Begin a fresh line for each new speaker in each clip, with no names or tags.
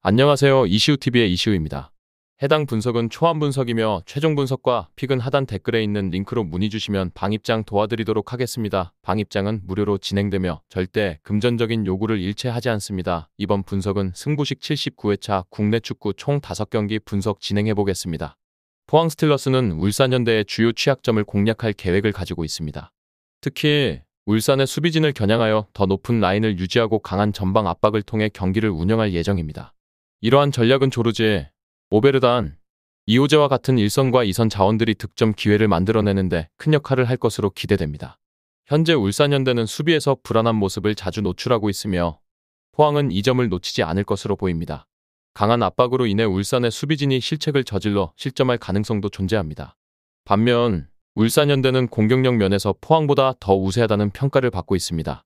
안녕하세요. 이시우TV의 이시우입니다. 해당 분석은 초안 분석이며 최종 분석과 픽은 하단 댓글에 있는 링크로 문의 주시면 방입장 도와드리도록 하겠습니다. 방입장은 무료로 진행되며 절대 금전적인 요구를 일체하지 않습니다. 이번 분석은 승부식 79회차 국내 축구 총 5경기 분석 진행해보겠습니다. 포항 스틸러스는 울산현대의 주요 취약점을 공략할 계획을 가지고 있습니다. 특히 울산의 수비진을 겨냥하여 더 높은 라인을 유지하고 강한 전방 압박을 통해 경기를 운영할 예정입니다. 이러한 전략은 조르제, 오베르단, 이호재와 같은 1선과 2선 자원들이 득점 기회를 만들어내는데 큰 역할을 할 것으로 기대됩니다. 현재 울산현대는 수비에서 불안한 모습을 자주 노출하고 있으며 포항은 이 점을 놓치지 않을 것으로 보입니다. 강한 압박으로 인해 울산의 수비진이 실책을 저질러 실점할 가능성도 존재합니다. 반면 울산현대는 공격력 면에서 포항보다 더 우세하다는 평가를 받고 있습니다.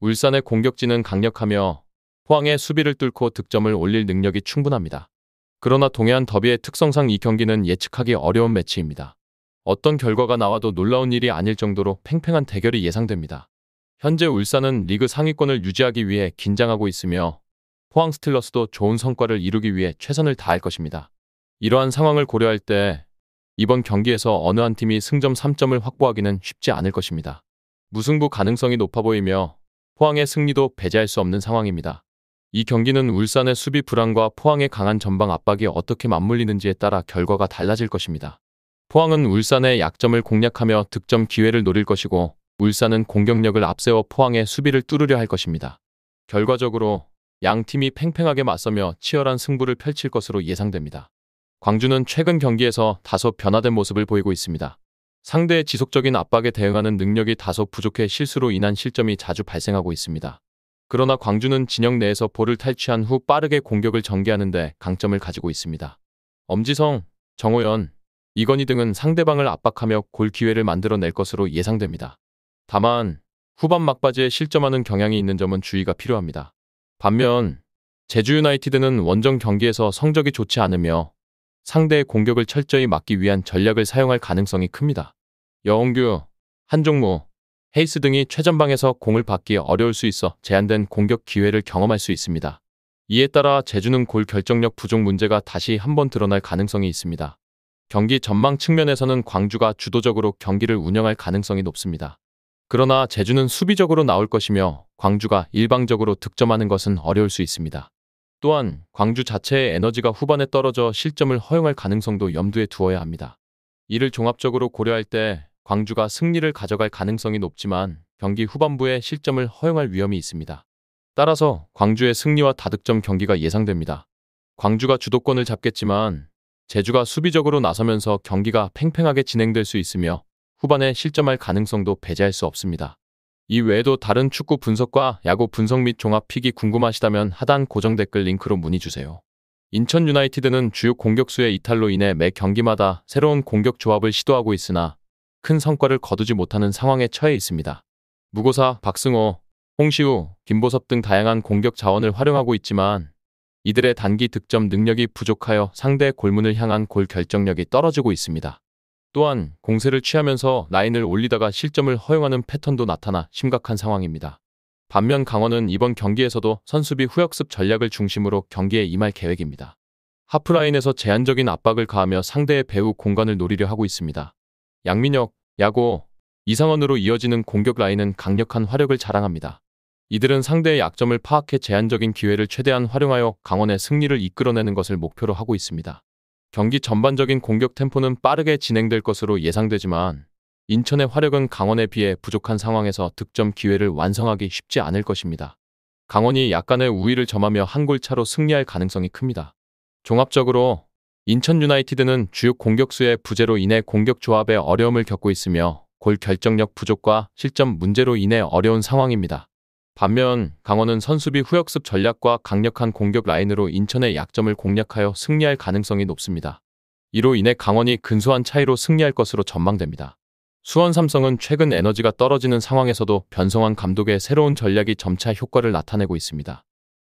울산의 공격진은 강력하며 포항의 수비를 뚫고 득점을 올릴 능력이 충분합니다. 그러나 동해안 더비의 특성상 이 경기는 예측하기 어려운 매치입니다. 어떤 결과가 나와도 놀라운 일이 아닐 정도로 팽팽한 대결이 예상됩니다. 현재 울산은 리그 상위권을 유지하기 위해 긴장하고 있으며 포항 스틸러스도 좋은 성과를 이루기 위해 최선을 다할 것입니다. 이러한 상황을 고려할 때 이번 경기에서 어느 한 팀이 승점 3점을 확보하기는 쉽지 않을 것입니다. 무승부 가능성이 높아 보이며 포항의 승리도 배제할 수 없는 상황입니다. 이 경기는 울산의 수비 불안과 포항의 강한 전방 압박이 어떻게 맞물리는지에 따라 결과가 달라질 것입니다. 포항은 울산의 약점을 공략하며 득점 기회를 노릴 것이고 울산은 공격력을 앞세워 포항의 수비를 뚫으려 할 것입니다. 결과적으로 양 팀이 팽팽하게 맞서며 치열한 승부를 펼칠 것으로 예상됩니다. 광주는 최근 경기에서 다소 변화된 모습을 보이고 있습니다. 상대의 지속적인 압박에 대응하는 능력이 다소 부족해 실수로 인한 실점이 자주 발생하고 있습니다. 그러나 광주는 진영 내에서 볼을 탈취한 후 빠르게 공격을 전개하는 데 강점을 가지고 있습니다. 엄지성, 정호연, 이건희 등은 상대방을 압박하며 골 기회를 만들어낼 것으로 예상됩니다. 다만 후반 막바지에 실점하는 경향이 있는 점은 주의가 필요합니다. 반면 제주 유나이티드는 원정 경기에서 성적이 좋지 않으며 상대의 공격을 철저히 막기 위한 전략을 사용할 가능성이 큽니다. 여홍규, 한종무, 헤이스 등이 최전방에서 공을 받기 어려울 수 있어 제한된 공격 기회를 경험할 수 있습니다. 이에 따라 제주는 골 결정력 부족 문제가 다시 한번 드러날 가능성이 있습니다. 경기 전망 측면에서는 광주가 주도적으로 경기를 운영할 가능성이 높습니다. 그러나 제주는 수비적으로 나올 것이며 광주가 일방적으로 득점하는 것은 어려울 수 있습니다. 또한 광주 자체의 에너지가 후반에 떨어져 실점을 허용할 가능성도 염두에 두어야 합니다. 이를 종합적으로 고려할 때 광주가 승리를 가져갈 가능성이 높지만 경기 후반부에 실점을 허용할 위험이 있습니다. 따라서 광주의 승리와 다득점 경기가 예상됩니다. 광주가 주도권을 잡겠지만 제주가 수비적으로 나서면서 경기가 팽팽하게 진행될 수 있으며 후반에 실점할 가능성도 배제할 수 없습니다. 이 외에도 다른 축구 분석과 야구 분석 및 종합 픽이 궁금하시다면 하단 고정 댓글 링크로 문의 주세요. 인천 유나이티드는 주요 공격수의 이탈로 인해 매 경기마다 새로운 공격 조합을 시도하고 있으나 큰 성과를 거두지 못하는 상황에 처해 있습니다. 무고사, 박승호, 홍시우, 김보섭 등 다양한 공격 자원을 활용하고 있지만 이들의 단기 득점 능력이 부족하여 상대의 골문을 향한 골 결정력이 떨어지고 있습니다. 또한 공세를 취하면서 라인을 올리다가 실점을 허용하는 패턴도 나타나 심각한 상황입니다. 반면 강원은 이번 경기에서도 선수비 후역습 전략을 중심으로 경기에 임할 계획입니다. 하프라인에서 제한적인 압박을 가하며 상대의 배후 공간을 노리려 하고 있습니다. 양민혁, 야고, 이상원으로 이어지는 공격 라인은 강력한 화력을 자랑합니다. 이들은 상대의 약점을 파악해 제한적인 기회를 최대한 활용하여 강원의 승리를 이끌어내는 것을 목표로 하고 있습니다. 경기 전반적인 공격 템포는 빠르게 진행될 것으로 예상되지만 인천의 화력은 강원에 비해 부족한 상황에서 득점 기회를 완성하기 쉽지 않을 것입니다. 강원이 약간의 우위를 점하며 한 골 차로 승리할 가능성이 큽니다. 종합적으로 인천 유나이티드는 주요 공격수의 부재로 인해 공격 조합에 어려움을 겪고 있으며 골 결정력 부족과 실점 문제로 인해 어려운 상황입니다. 반면 강원은 선수비 후역습 전략과 강력한 공격 라인으로 인천의 약점을 공략하여 승리할 가능성이 높습니다. 이로 인해 강원이 근소한 차이로 승리할 것으로 전망됩니다. 수원 삼성은 최근 에너지가 떨어지는 상황에서도 변성환 감독의 새로운 전략이 점차 효과를 나타내고 있습니다.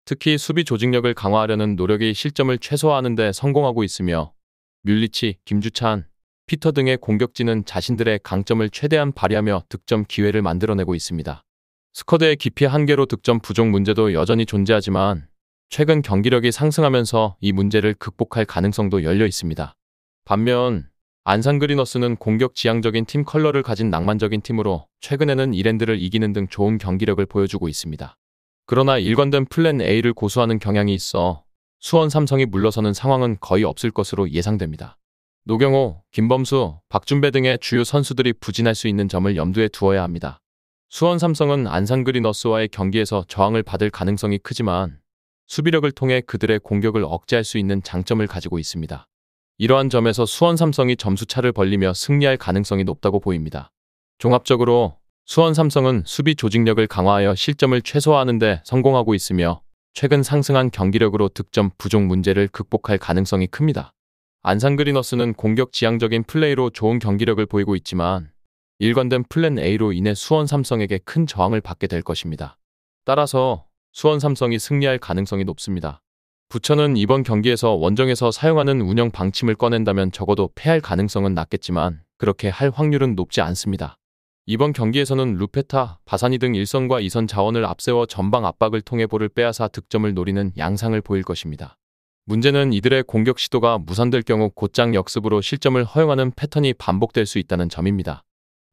특히 수비 조직력을 강화하려는 노력이 실점을 최소화하는 데 성공하고 있으며 뮬리치, 김주찬, 피터 등의 공격진은 자신들의 강점을 최대한 발휘하며 득점 기회를 만들어내고 있습니다. 스쿼드의 깊이 한계로 득점 부족 문제도 여전히 존재하지만 최근 경기력이 상승하면서 이 문제를 극복할 가능성도 열려 있습니다. 반면 안산 그리너스는 공격 지향적인 팀 컬러를 가진 낭만적인 팀으로 최근에는 이랜드를 이기는 등 좋은 경기력을 보여주고 있습니다. 그러나 일관된 플랜 A를 고수하는 경향이 있어 수원 삼성이 물러서는 상황은 거의 없을 것으로 예상됩니다. 노경호, 김범수, 박준배 등의 주요 선수들이 부진할 수 있는 점을 염두에 두어야 합니다. 수원 삼성은 안산 그리너스와의 경기에서 저항을 받을 가능성이 크지만 수비력을 통해 그들의 공격을 억제할 수 있는 장점을 가지고 있습니다. 이러한 점에서 수원 삼성이 점수차를 벌리며 승리할 가능성이 높다고 보입니다. 종합적으로 수원 삼성은 수비 조직력을 강화하여 실점을 최소화하는 데 성공하고 있으며 최근 상승한 경기력으로 득점 부족 문제를 극복할 가능성이 큽니다. 안산 그리너스는 공격 지향적인 플레이로 좋은 경기력을 보이고 있지만 일관된 플랜 A로 인해 수원 삼성에게 큰 저항을 받게 될 것입니다. 따라서 수원 삼성이 승리할 가능성이 높습니다. 부천은 이번 경기에서 원정에서 사용하는 운영 방침을 꺼낸다면 적어도 패할 가능성은 낮겠지만 그렇게 할 확률은 높지 않습니다. 이번 경기에서는 루페타, 바사니 등 1선과 2선 자원을 앞세워 전방 압박을 통해 볼을 빼앗아 득점을 노리는 양상을 보일 것입니다. 문제는 이들의 공격 시도가 무산될 경우 곧장 역습으로 실점을 허용하는 패턴이 반복될 수 있다는 점입니다.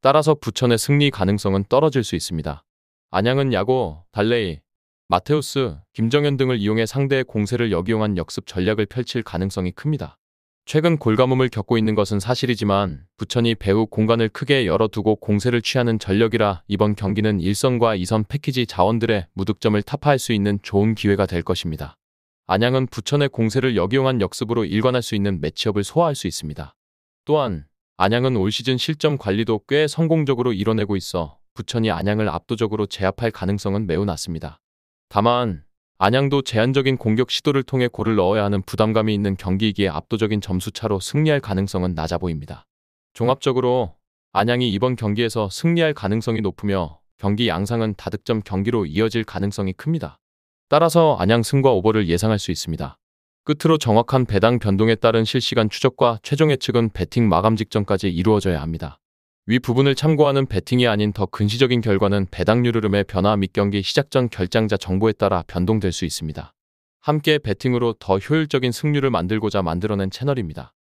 따라서 부천의 승리 가능성은 떨어질 수 있습니다. 안양은 야고, 달레이, 마테우스, 김정현 등을 이용해 상대의 공세를 역이용한 역습 전략을 펼칠 가능성이 큽니다. 최근 골가뭄을 겪고 있는 것은 사실이지만 부천이 배후 공간을 크게 열어두고 공세를 취하는 전력이라 이번 경기는 1선과 2선 패키지 자원들의 무득점을 타파할 수 있는 좋은 기회가 될 것입니다. 안양은 부천의 공세를 역이용한 역습으로 일관할 수 있는 매치업을 소화할 수 있습니다. 또한 안양은 올 시즌 실점 관리도 꽤 성공적으로 이뤄내고 있어 부천이 안양을 압도적으로 제압할 가능성은 매우 낮습니다. 다만 안양도 제한적인 공격 시도를 통해 골을 넣어야 하는 부담감이 있는 경기이기에 압도적인 점수차로 승리할 가능성은 낮아 보입니다. 종합적으로 안양이 이번 경기에서 승리할 가능성이 높으며 경기 양상은 다득점 경기로 이어질 가능성이 큽니다. 따라서 안양 승과 오버를 예상할 수 있습니다. 끝으로 정확한 배당 변동에 따른 실시간 추적과 최종 예측은 배팅 마감 직전까지 이루어져야 합니다. 위 부분을 참고하는 배팅이 아닌 더 근시적인 결과는 배당률 흐름의 변화 및 경기 시작 전 결장자 정보에 따라 변동될 수 있습니다. 함께 배팅으로 더 효율적인 승률을 만들고자 만들어낸 채널입니다.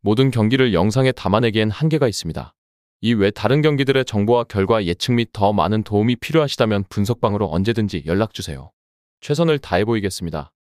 모든 경기를 영상에 담아내기엔 한계가 있습니다. 이 외 다른 경기들의 정보와 결과 예측 및 더 많은 도움이 필요하시다면 분석방으로 언제든지 연락주세요. 최선을 다해 보이겠습니다.